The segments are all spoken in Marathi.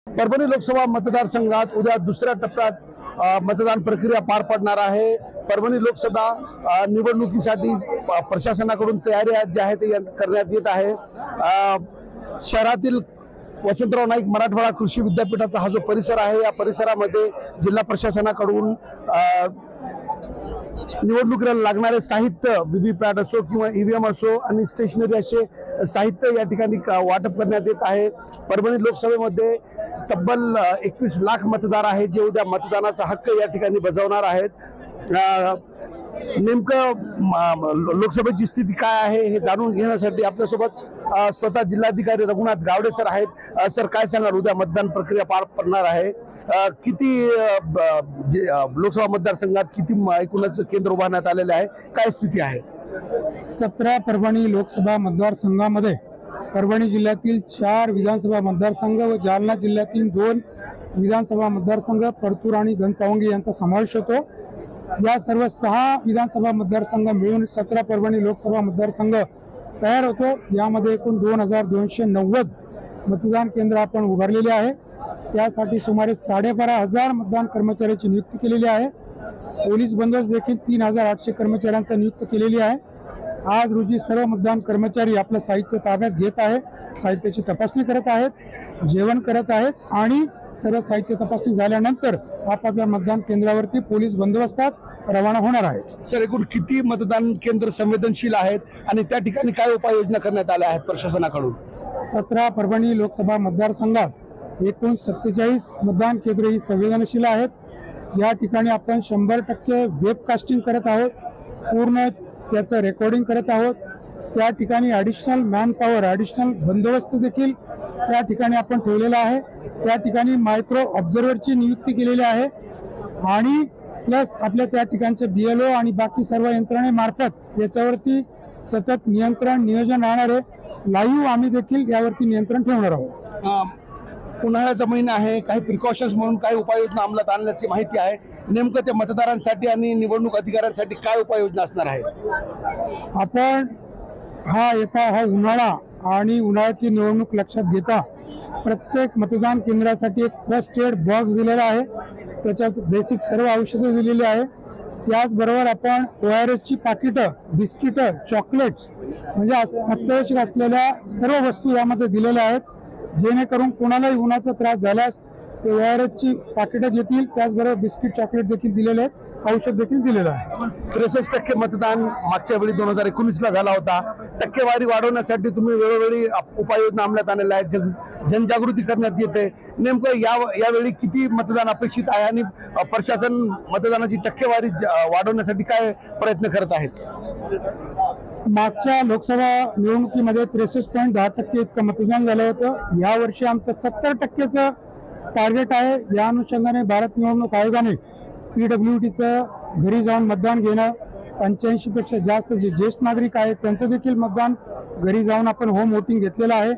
परभणी लोकसभा मतदारसंघात उद्या दुसऱ्या टप्प्यात मतदान प्रक्रिया पार पडणार आहे। परभणी लोकसभा निवडणुकीसाठी प्रशासनाकडून तयारी जी आहे ती करण्यात येत आहे। शहरातील वसंतराव नाईक मराठवाडा कृषी विद्यापीठाचा हा जो परिसर आहे, या परिसरामध्ये जिल्हा प्रशासनाकडून निवडणुकीला लागणारे साहित्य व्हीव्हीपॅट असो किंवा ईव्हीएम असो आणि स्टेशनरी असे साहित्य या ठिकाणी वाटप करण्यात येत आहे। परभणी लोकसभेमध्ये तब्बल 21 लाख मतदार आहेत जे उद्या मतदानाचा हक्क या ठिकाणी बजावणार आहेत। नेमकं लोकसभेची स्थिती काय आहे हे जाणून घेण्यासाठी आपल्यासोबत स्वतः जिल्हाधिकारी रघुनाथ गावडे सर आहेत। सर, काय सांगाल, उद्या मतदान प्रक्रिया पार पडणार आहे, किती लोकसभा मतदारसंघात किती एकूणच केंद्र उभारण्यात आलेले आहे, काय स्थिती आहे? 17 परभणी लोकसभा मतदारसंघामध्ये परभणी जिल्ह्यातील 4 विधानसभा मतदारसंघ व जालना जिल्ह्यातील 2 विधानसभा मतदारसंघ परतूर आणि घनसावंगी यांचा समावेश होतो। या सर्व 6 विधानसभा मतदारसंघ मिळून 17 परभणी लोकसभा मतदारसंघ तयार होतो। यामध्ये एकूण 2290 मतदान केंद्र आपण उभारलेले आहे। त्यासाठी सुमारे 12,500 मतदान कर्मचाऱ्यांची नियुक्ती केलेली आहे। पोलीस बंदोबस्त देखील 3800 कर्मचाऱ्यांचा नियुक्त केलेली आहे। आज रोजी सर्व मतदान कर्मचारी आपलं साहित्य ताब्यात घेत आहे, साहित्याची तपासणी करत आहेत, जेवण करत आहेत आणि सर्व साहित्य तपासणी झाल्यानंतर आपापल्या मतदान केंद्रावरती पोलीस बंदोबस्तात रवाना होणार आहे। सर, एकूण किती मतदान केंद्र संवेदनशील आहेत आणि त्या ठिकाणी काय उपाययोजना करण्यात आल्या आहेत प्रशासनाकडून? 17 परभणी लोकसभा मतदारसंघात एकूण 47 मतदान केंद्र ही संवेदनशील आहेत। या ठिकाणी आपण 100% वेबकास्टिंग करत आहोत, पूर्ण त्याचं रेकॉर्डिंग करत आहोत। त्या ठिकाणी ॲडिशनल मॅनपॉवर, ॲडिशनल बंदोबस्त देखील त्या ठिकाणी आपण ठेवलेला आहे। त्या ठिकाणी मायक्रो ऑब्झर्व्हरची नियुक्ती केलेली आहे आणि प्लस आपल्या त्या ठिकाणचे BLO आणि बाकी सर्व यंत्रणेमार्फत याच्यावरती सतत नियंत्रण नियोजन राहणार आहे। लाईव्ह आम्ही देखील यावरती नियंत्रण ठेवणार आहोत। उन्हाळ्याचा महिना आहे, काही प्रिकॉशन्स म्हणून काही उपाययोजना अंमलात आणल्याची माहिती आहे। नेमकं त्या मतदारांसाठी आणि निवडणूक अधिकाऱ्यांसाठी काय उपाययोजना असणार आहे? आपण हा उन्हाळा आणि उन्हाळ्याची निवडणूक लक्षात घेता प्रत्येक मतदान केंद्रासाठी एक फर्स्ट एड बॉक्स दिलेला आहे। त्याच्यात बेसिक सर्व औषधं दिलेली आहे। त्याचबरोबर आपण ORSची पाकिटं, बिस्किटं, चॉकलेट्स म्हणजे अत्यावश्यक असलेल्या सर्व वस्तू यामध्ये दिलेल्या आहेत, जेणेकरून कोणालाही उन्हाचा त्रास झाल्यास ते ORSची पाकिटं घेतील। त्याचबरोबर बिस्किट, चॉकलेट देखील दिलेले आहेत, औषध देखील दिलेलं आहे। 63% मतदान मागच्या वेळी 2019ला झाला होता। टक्केवारी वाढवण्यासाठी तुम्ही वेळोवेळी उपाययोजना अंमलात आणलेल्या आहेत, जनजागृती करण्यात येते। नेमकं यावेळी किती मतदान अपेक्षित आहे आणि प्रशासन मतदानाची टक्केवारी वाढवण्यासाठी काय प्रयत्न करत आहेत? मागच्या लोकसभा निवडणुकीमध्ये 63.10% इतकं मतदान झालं होतं। यावर्षी आमचं 70%चं टार्गेट आहे। या अनुषंगाने भारत निवडणूक आयोगाने PWDचं घरी जाऊन मतदान घेणं, 85 पेक्षा जास्त जे ज्येष्ठ नागरिक आहेत त्यांचं देखील मतदान घरी जाऊन आपण होम वोटिंग घेतलेलं आहे।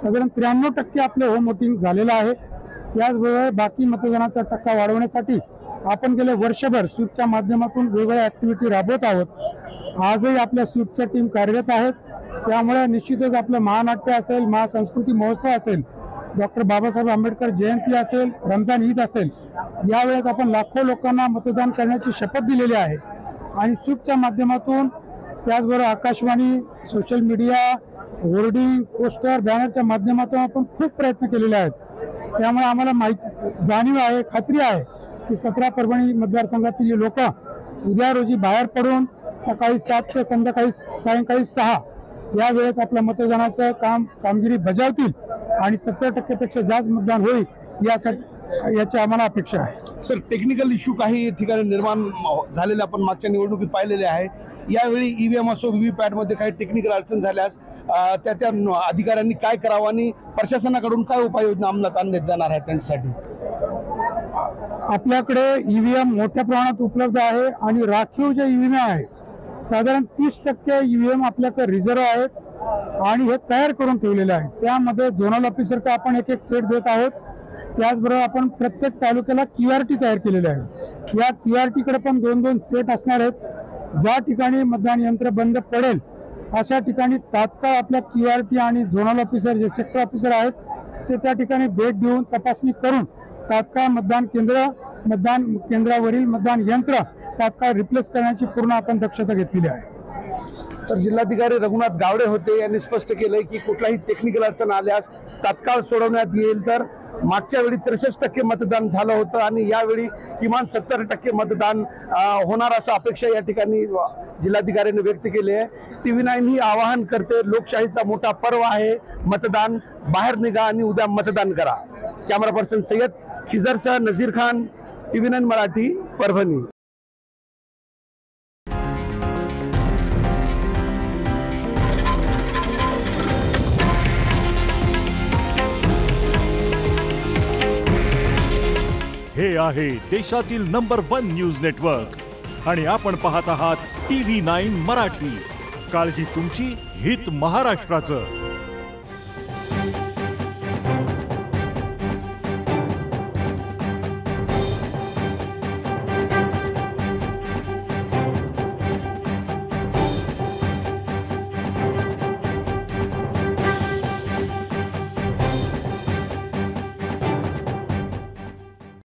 साधारण 93% आपलं होम वोटिंग झालेलं आहे। त्याचबरोबर बाकी मतदानाचा टक्का वाढवण्यासाठी आपण गेले वर्षभर स्वीपच्या माध्यमातून वेगवेगळ्या ॲक्टिव्हिटी राबवत आहोत। आजही आपल्या स्वीपच्या टीम कार्यरत आहेत। त्यामुळे निश्चितच आपलं महानाट्य असेल, महासंस्कृती महोत्सव असेल, डॉक्टर बाबासाहेब आंबेडकर जयंती असेल, रमजान ईद असेल, यावेळेस आपण लाखो लोकांना मतदान करण्याची शपथ दिलेली आहे आणि स्वीपच्या माध्यमातून त्याचबरोबर Akashvani, social media, hoarding, poster, बॅनरच्या माध्यमातून आपण खूप प्रयत्न केलेले आहेत। त्यामुळे आम्हाला जाणीव आहे, खात्री आहे की 17 परभणी मतदारसंघातील लोक उद्या रोजी बाहेर पडून सकाळी 7 ते सायंकाळी 6 या वेळेत आपल्या मतदानाचं कामगिरी बजावतील आणि 70% पेक्षा जास्त मतदान होईल याची आम्हाला अपेक्षा आहे। सर, टेक्निकल इश्यू काही ठिकाणी निर्माण झालेले आपण मागच्या निवडणुकीत पाहिलेले आहे। यावेळी ईव्हीएम असो, व्हीव्हीपॅटमध्ये काही टेक्निकल अडचण झाल्यास त्या अधिकाऱ्यांनी काय करावं आणि प्रशासनाकडून काय उपाययोजना अंमलात आणण्यात जाणार आहे त्यांच्यासाठी? आपल्याकडे ईव्हीएम मोठ्या प्रमाणात उपलब्ध आहे आणि राखीव जे ईव्हीएम आहे साधारण 30% ईव्हीएम आपल्याकडे रिझर्व्ह आहेत आणि हे तयार करून ठेवलेले आहेत। त्यामध्ये झोनल ऑफिसरला आपण एक सेट देत आहोत। त्याचबरोबर आपण प्रत्येक तालुक्याला QRT तयार केलेले आहे। या QRT कडे पण 2-2 सेट असणार आहेत। ज्या ठिकाणी मतदान यंत्र बंद पडेल अशा ठिकाणी तात्काळ आपल्या QRT आणि झोनल ऑफिसर जे सेक्टर ऑफिसर आहेत ते त्या ठिकाणी भेट देऊन तपासणी करून तात्काळ मतदान केंद्रावरील मतदान यंत्र तात्काळ रिप्लेस करण्याची पूर्ण आपण दक्षता घेतलेली आहे. तर जिल्हाधिकारी रघुनाथ गावडे होते यांनी स्पष्ट केलंय की कुठलाही टेक्निकल अडचण आल्यास तात्काळ सोडवण्यात येईल. तर मागच्या वेळी 63% मतदान झालं होतं आणि यावेळी किमान 70% मतदान होणार असं अपेक्षा या ठिकाणी जिल्हाधिकाऱ्यांनी व्यक्त केली आहे. TV9 ही आवाहन करते, लोकशाहीचा मोठा पर्व आहे, मतदान बाहेर निघा आणि उद्या मतदान करा. कॅमेरा पर्सन सय्यद खिजरसह नजीर खान, TV9 मराठी, परभणी. हे आहे देशातील नंबर 1 न्यूज नेटवर्क आणि आपण पाहत आहात TV9 मराठी. काळजी तुमची, हित महाराष्ट्राचं.